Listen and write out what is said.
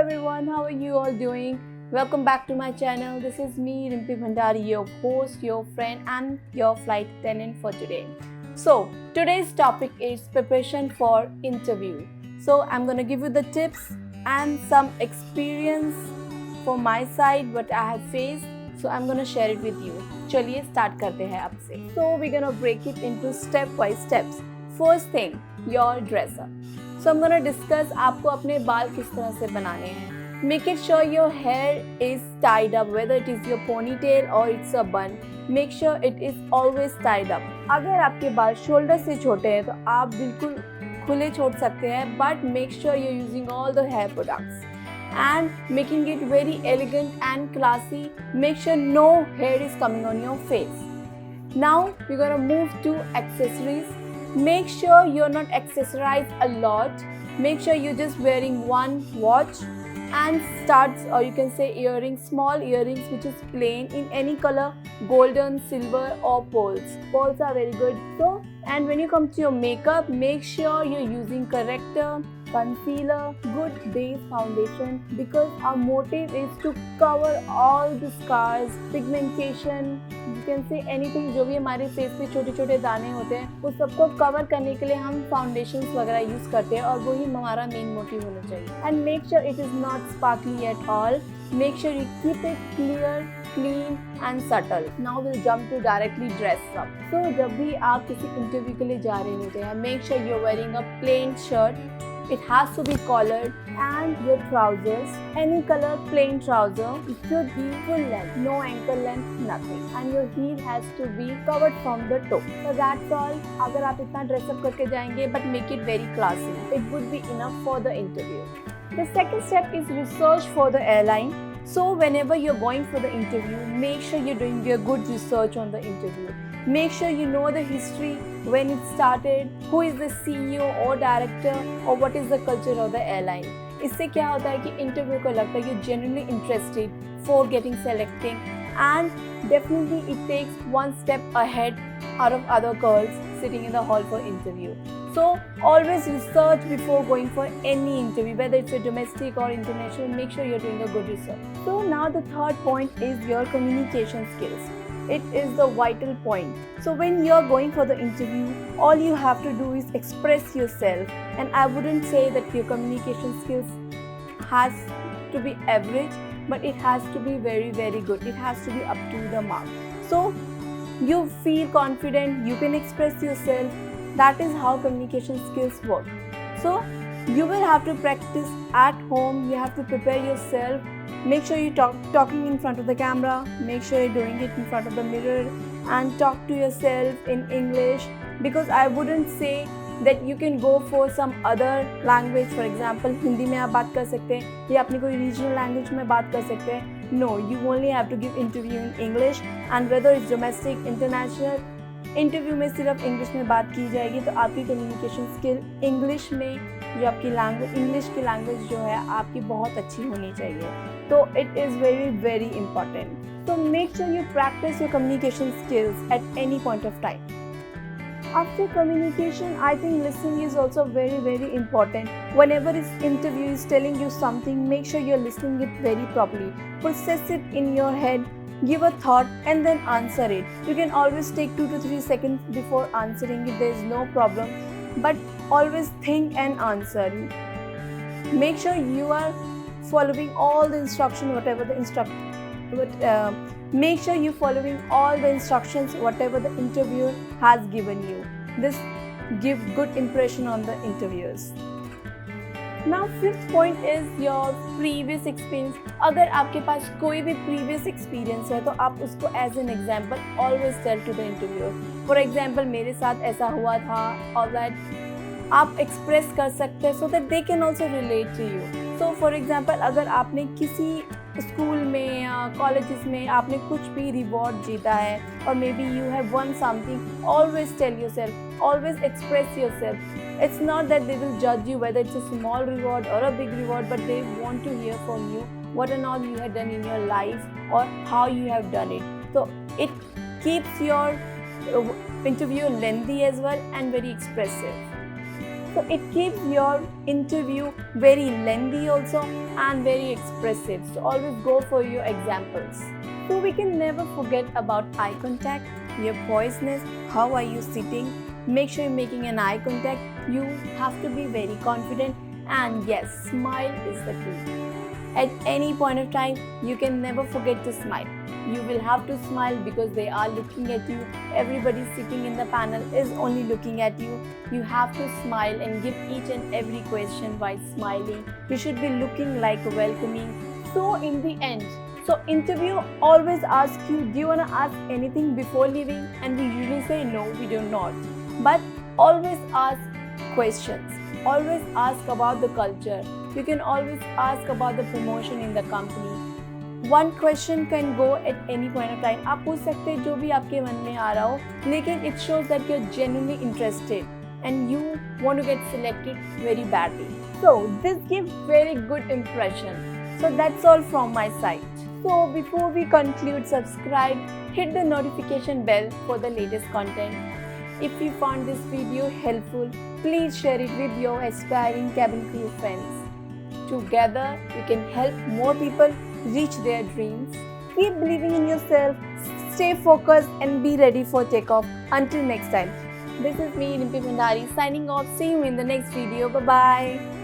everyone, how are you all doing? Welcome back to my channel. This is me, Rimpi Bhandari, your host, your friend and your flight attendant for today. So today's topic is preparation for interview. So I'm going to give you the tips and some experience from my side what I have faced. So I'm going to share it with you. चलिए start करते हैं अब से. So we're going to break it into step-wise steps. First thing, your dress up. So I'm going to discuss आपको अपने बाल किस तरह से बनाने हैं. Make it sure your hair is tied up, whether it is your ponytail or it's a bun. Make sure it is always tied up. अगर आपके बाल शोल्डर से छोटे हैं तो आप बिल्कुल खुले छोड़ सकते हैं, but make sure you're using all the hair products and making it very elegant and classy. Make sure no hair is coming on your face. Now we're gonna move to accessories. Make sure you're not accessorized a lot. Make sure you're just wearing one watch and studs, or you can say earrings, small earrings which is plain in any color, golden, silver or pearls. Pearls are very good. So, and when you come to your makeup, make sure you're using corrector, concealer, good base foundation, because our motive is to cover all the scars, pigmentation, you can say anything जो भी हमारे face पे छोटे छोटे दाने होते हैं उस सबको कवर करने के लिए हम फाउंडेशंस वगैरह यूज करते हैं और वही हमारा मेन मोटिव होना चाहिए. And make sure it is not sparkly at all. Make sure you keep it clear, clean and subtle. Now we'll jump to directly dress up. So जब भी आप किसी इंटरव्यू के लिए जा रहे होते हैं, make sure you're wearing a plain shirt. It has to be collared, and your trousers, any color plain trouser. It should be full length, no ankle length, nothing. And your heel has to be covered from the toe. So that's all. अगर आप इतना dress up करके जाएंगे, but make it very classy. It would be enough for the interview. The second step is research for the airline. So whenever you're going for the interview, make sure you're doing your good research on the interview. Make sure you know the history, when it started, who is the CEO or director, or what is the culture of the airline. इससे क्या होता है कि interview को लगता है you're genuinely interested for getting selecting, and definitely it takes one step ahead out of other girls sitting in the hall for interview. So always research before going for any interview, whether it's a domestic or international. Make sure you're doing a good research. So now the third point is your communication skills. It is the vital point. So when you're going for the interview, all you have to do is express yourself, and I wouldn't say that your communication skills has to be average, but it has to be very, very good. It has to be up to the mark. So you feel confident, you can express yourself. That is how communication skills work. So you will have to practice at home. You have to prepare yourself. Make sure you're talking in front of the camera. Make sure you're doing it in front of the mirror and talk to yourself in English, because I wouldn't say that you can go for some other language. For example, Hindi में आप बात कर सकते हैं या अपनी कोई regional language में बात कर सकते हैं. No, you only have to give interview in English, and whether it's domestic, international, interview में सिर्फ इंग्लिश में बात की जाएगी. तो आपकी कम्युनिकेशन स्किल इंग्लिश में, जो आपकी लैंग्वेज, इंग्लिश की लैंग्वेज जो है आपकी बहुत अच्छी होनी चाहिए. तो it is very very important. So make sure you practice your communication skills at any point of time. After communication, I think listening is also very, very important. Whenever this interview is telling you something, make sure you're listening it very properly. Process it in your head, give a thought and then answer it. You can always take 2 to 3 seconds before answering it, there is no problem. But always think and answer. Make sure you are following all the instruction, make sure you're following all the instructions whatever the interviewer has given you. This give good impression on the interviewers. Now fifth point is your previous experience. अगर आपके पास कोई भी previous experience है तो आप उसको as an example always tell to the interviewer. For example, मेरे साथ ऐसा हुआ था, all that आप express कर सकते हैं so that they can also relate to you. So for example, अगर आपने किसी स्कूल में या कॉलेजेस में आपने कुछ भी रिवॉर्ड जीता है और maybe you have won something, always tell yourself, always express yourself. It's not that they will judge you whether it's a small reward or a big reward, but they want to hear from you what and all you have done in your life or how you have done it. So it keeps your interview lengthy as well and very expressive. So it keeps your interview very lengthy also and very expressive. So always go for your examples. So we can never forget about eye contact, your poiseness, how are you sitting. Make sure you're making an eye contact. You have to be very confident, and yes, smile is the key. At any point of time, you can never forget to smile. You will have to smile because they are looking at you. Everybody sitting in the panel is only looking at you. You have to smile and give each and every question by smiling. You should be looking like welcoming. So in the end, interview always asks you, do you want to ask anything before leaving? And we usually say no, we do not. But always ask questions. Always ask about the culture. You can always ask about the promotion in the company. One question can go at any point of time. आप पूछ सकते हैं जो भी आपके मन में आ रहा हो, लेकिन it shows that you're genuinely interested and you want to get selected very badly. So this gives very good impression. So that's all from my side. So before we conclude, subscribe, hit the notification bell for the latest content. If you found this video helpful, please share it with your aspiring cabin crew friends. Together, we can help more people reach their dreams. Keep believing in yourself, stay focused and be ready for takeoff. Until next time. This is me, Rimpi Bhandari, signing off. See you in the next video. Bye-bye.